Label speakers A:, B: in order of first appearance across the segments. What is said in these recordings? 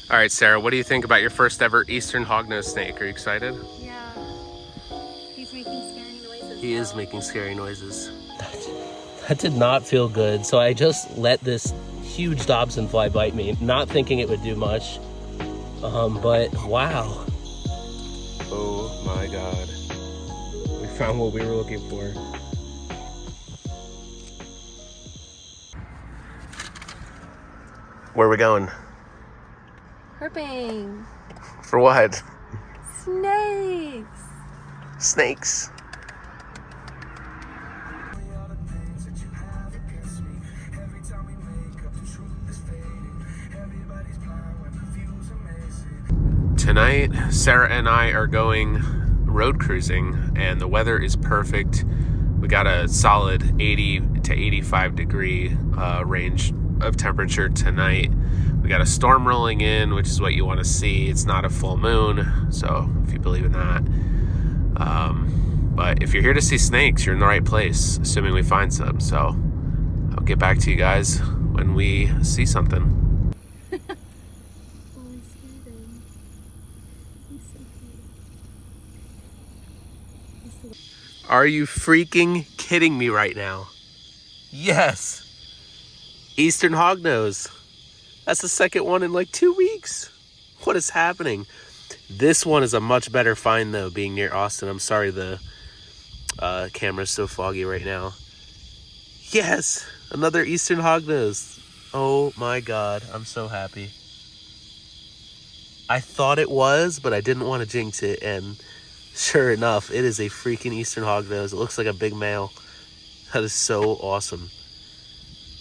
A: All right, Sarah, what do you think about your first ever Eastern Hognose snake? Are you excited?
B: Yeah. He's making scary noises.
A: He is making scary noises. That did not feel good. So I just let this huge Dobsonfly bite me, not thinking it would do much. But wow. Oh my God. We found what we were looking for. Where are we going?
B: Herping.
A: For what?
B: Snakes.
A: Snakes. Tonight, Sarah and I are going road cruising, and the weather is perfect. We got a solid 80 to 85 degree range of temperature tonight. We got a storm rolling in, which is what you want to see. It's not a full moon, so if you believe in that. But if you're here to see snakes, you're in the right place, assuming we find some. So I'll get back to you guys when we see something. Are you freaking kidding me right now? Yes! Eastern Hognose. That's the second one in like 2 weeks. What is happening? This one is a much better find though, being near Austin. I'm sorry the camera's so foggy right now. Yes! Another Eastern Hognose. Oh my God, I'm so happy. I thought it was, but I didn't want to jinx it, and sure enough, it is a freaking Eastern Hognose. It looks like a big male. That is so awesome.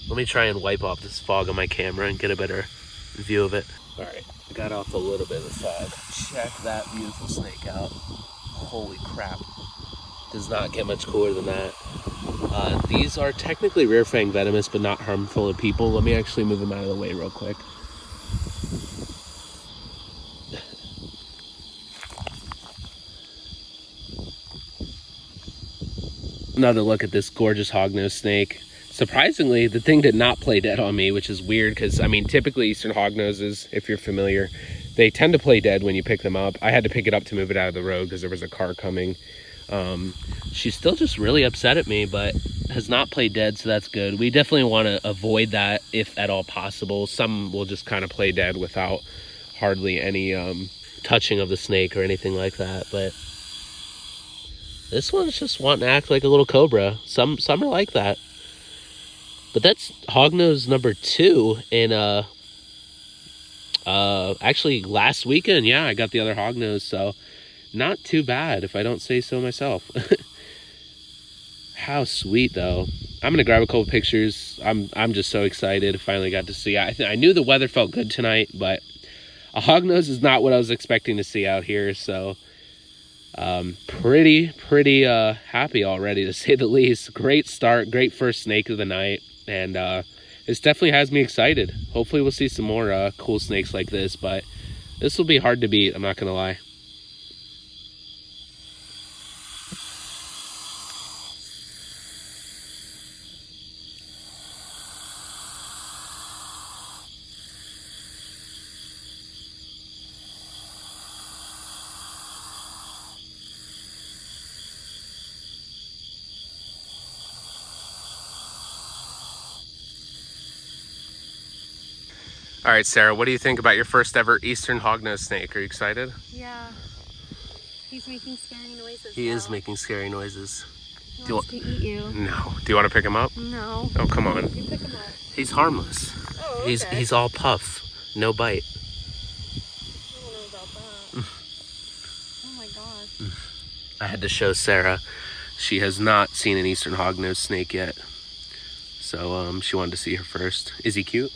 A: Let me try and wipe off this fog on my camera and get a better view of it. All right, I got off a little bit of the fog. Check that beautiful snake out. Holy crap. Does not get much cooler than that. These are technically rear fang venomous, but not harmful to people. Let me actually move them out of the way real quick. Another look at this gorgeous hognose snake. Surprisingly, the thing did not play dead on me, which is weird because, I mean, typically Eastern Hognoses, if you're familiar, they tend to play dead when you pick them up. I had to pick it up to move it out of the road because there was a car coming. She's still just really upset at me, but has not played dead, so that's good. We definitely want to avoid that if at all possible. Some will just kind of play dead without hardly any touching of the snake or anything like that, but this one's just wanting to act like a little cobra. Some are like that. But that's Hognose number 2 in actually last weekend. Yeah, I got the other Hognose, so not too bad if I don't say so myself. How sweet though. I'm gonna grab a couple pictures. I'm just so excited. Finally got to see. I knew the weather felt good tonight, but a Hognose is not what I was expecting to see out here, so pretty happy already, to say the least. Great start, great first snake of the night, and this definitely has me excited. Hopefully we'll see some more cool snakes like this, but this will be hard to beat, I'm not gonna lie. All right, Sarah, what do you think about your first ever Eastern Hognose snake? Are you excited?
B: Yeah. He's making scary noises.
A: He is making scary noises.
B: He wants to eat you.
A: No. Do you want to pick him up?
B: No.
A: Oh, come on.
B: You pick him up.
A: He's harmless.
B: Oh, okay.
A: He's all puff, no bite.
B: I don't know about that. Oh my gosh.
A: I had to show Sarah. She has not seen an Eastern Hognose snake yet, so she wanted to see her first. Is he cute?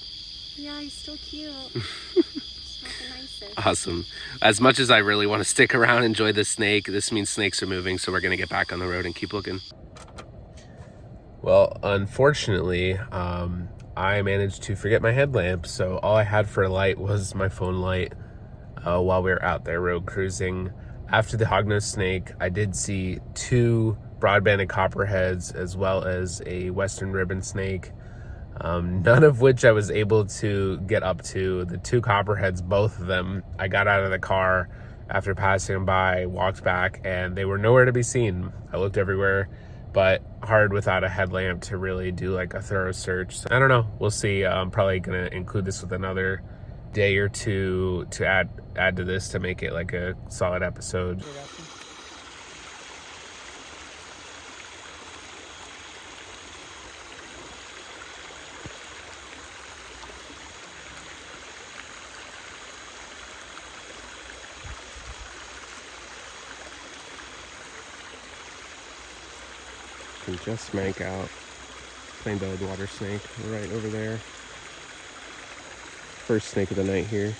B: Yeah, he's still cute. He's not the nicest.
A: Awesome. As much as I really want to stick around and enjoy this snake, this means snakes are moving, so we're going to get back on the road and keep looking. Well, unfortunately, I managed to forget my headlamp, so all I had for a light was my phone light while we were out there road cruising. After the hognose snake, I did see 2 broadbanded copperheads as well as a western ribbon snake. None of which I was able to get up to. The 2 copperheads, both of them, I got out of the car after passing them by, walked back, and they were nowhere to be seen. I looked everywhere, but hard without a headlamp to really do like a thorough search. So, I don't know. We'll see. I'm probably going to include this with another day or two to add to this to make it like a solid episode. Can just make out plain-bellied water snake right over there. First snake of the night here.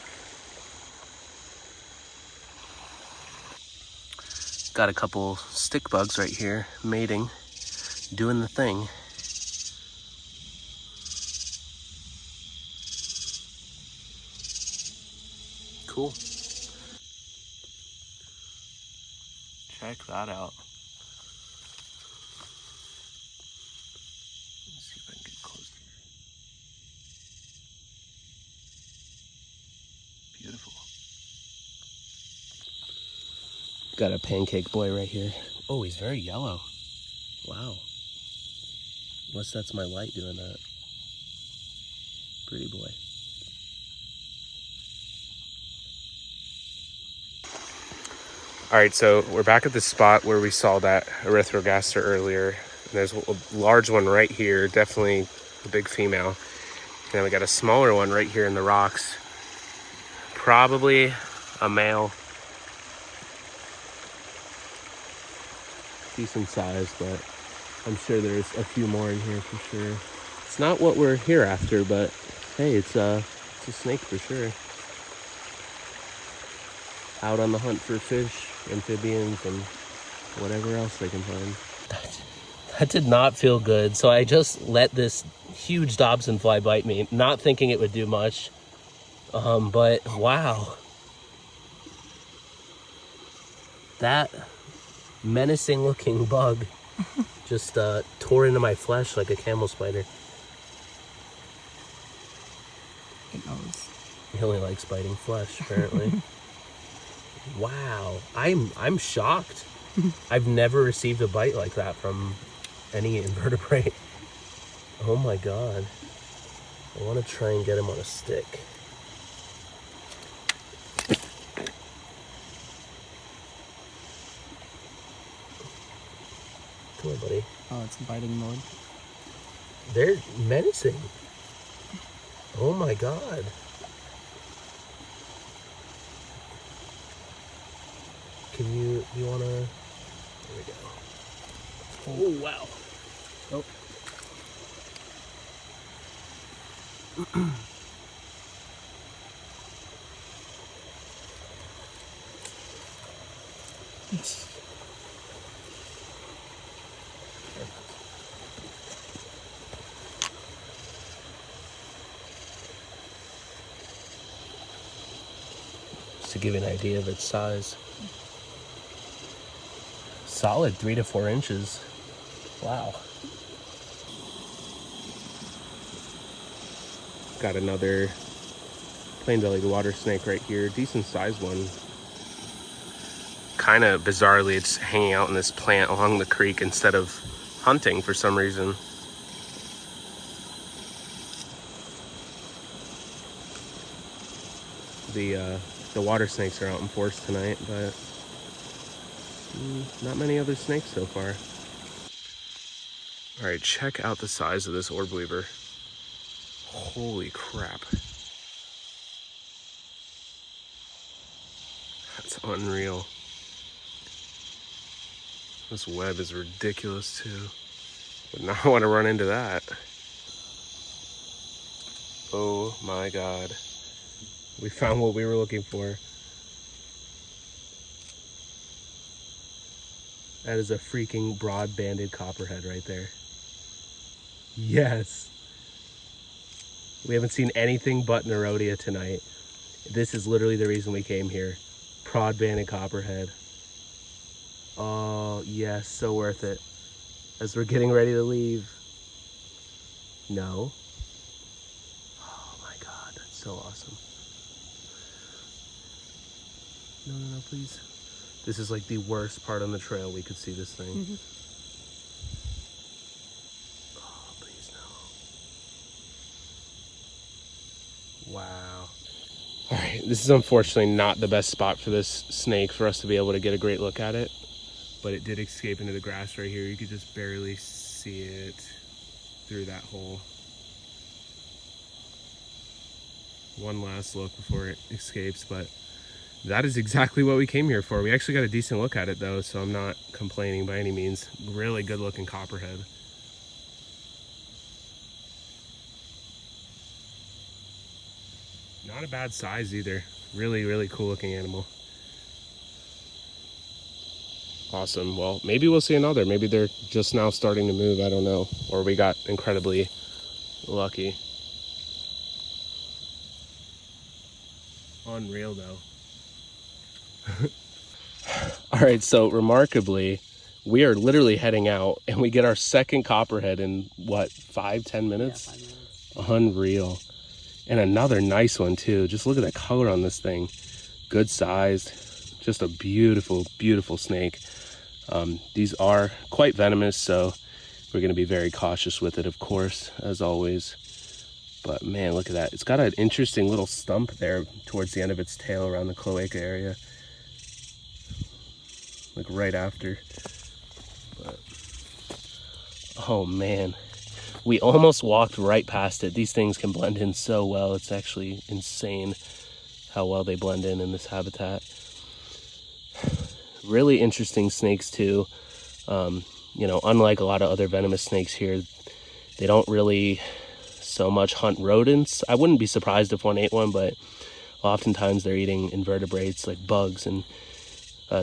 A: Got a couple stick bugs right here, mating, doing the thing. Cool. Check that out. Let's see if I can get close here. Beautiful. Got a pancake boy right here. Oh, he's very yellow. Wow. Unless that's my light doing that. Pretty boy. All right, so we're back at the spot where we saw that erythrogaster earlier. There's a large one right here, definitely a big female. And then we got a smaller one right here in the rocks. Probably a male. Decent size, but I'm sure there's a few more in here for sure. It's not what we're here after, but hey, it's a snake for sure. Out on the hunt for fish, amphibians, and whatever else they can find. That did not feel good. So I just let this huge Dobsonfly bite me, not thinking it would do much. But wow. That menacing looking bug just tore into my flesh like a camel spider.
B: It knows.
A: He only likes biting flesh, apparently. Wow, I'm shocked. I've never received a bite like that from any invertebrate. Oh my god. I want to try and get him on a stick. Come on, buddy.
B: Oh, it's biting mode.
A: They're menacing. Oh my god. You wanna, there we go. Oh, wow. Oh. Just to give you an idea of its size. Solid 3 to 4 inches. Wow. Got another plain-bellied water snake right here. Decent sized one. Kind of bizarrely, it's hanging out in this plant along the creek instead of hunting for some reason. The water snakes are out in force tonight, but not many other snakes so far. All right, check out the size of this orb weaver. Holy crap. That's unreal. This web is ridiculous too. Would not want to run into that. Oh my god. We found what we were looking for. That is a freaking broad-banded copperhead right there. Yes. We haven't seen anything but Nerodia tonight. This is literally the reason we came here. Broad-banded copperhead. Oh, yes, so worth it. As we're getting ready to leave. No. So awesome. No, please. This is like the worst part on the trail. We could see this thing. Oh, please no. Wow. All right, this is unfortunately not the best spot for this snake for us to be able to get a great look at it, but it did escape into the grass right here. You could just barely see it through that hole. One last look before it escapes, but that is exactly what we came here for. We actually got a decent look at it though, so I'm not complaining by any means. Really good looking copperhead. Not a bad size either. Really, really cool looking animal. Awesome. Well, maybe we'll see another. Maybe they're just now starting to move. I don't know. Or we got incredibly lucky. Unreal though. All right, so remarkably, we are literally heading out and we get our second copperhead in what, 5-10 minutes? Yeah, 5 minutes. Unreal. And another nice one too. Just look at the color on this thing. Good sized. Just a beautiful, beautiful snake. These are quite venomous, so we're going to be very cautious with it, of course, as always. But man, look at that. It's got an interesting little stump there towards the end of its tail around the cloaca area. Like right after. But, oh man. We almost walked right past it. These things can blend in so well. It's actually insane how well they blend in this habitat. Really interesting snakes too. You know, unlike a lot of other venomous snakes here, they don't really so much hunt rodents. I wouldn't be surprised if one ate one, but oftentimes they're eating invertebrates like bugs and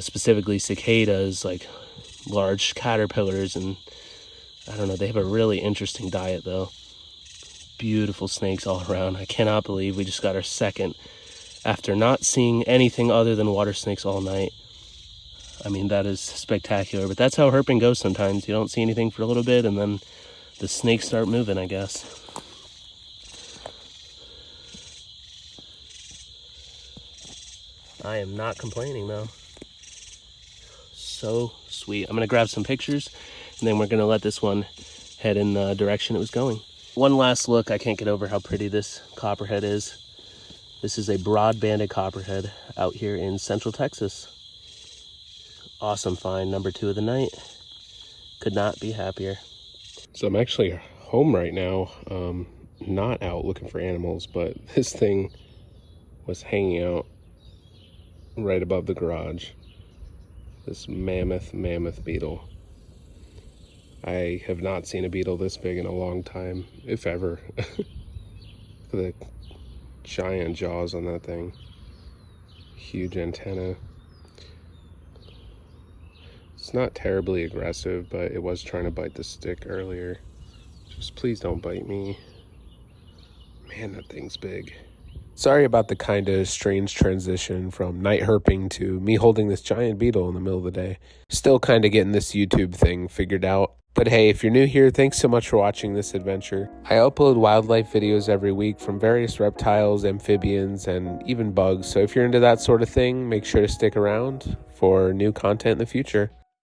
A: specifically cicadas, like large caterpillars, and I don't know, they have a really interesting diet though. Beautiful snakes all around. I cannot believe we just got our second after not seeing anything other than water snakes all night. I mean, that is spectacular, but that's how herping goes sometimes. You don't see anything for a little bit and then the snakes start moving, I guess. I am not complaining though. So sweet. I'm gonna grab some pictures and then we're gonna let this one head in the direction it was going. One last look. I can't get over how pretty this copperhead is. This is a broad-banded copperhead out here in Central Texas. Awesome find, number 2 of the night. Could not be happier. So I'm actually home right now, not out looking for animals, but this thing was hanging out right above the garage. This mammoth beetle. I have not seen a beetle this big in a long time, if ever. The giant jaws on that thing. Huge antenna. It's not terribly aggressive, but it was trying to bite the stick earlier. Just please don't bite me. Man, that thing's big. Sorry about the kind of strange transition from night herping to me holding this giant beetle in the middle of the day. Still kind of getting this YouTube thing figured out. But hey, if you're new here, thanks so much for watching this adventure. I upload wildlife videos every week from various reptiles, amphibians, and even bugs. So if you're into that sort of thing, make sure to stick around for new content in the future.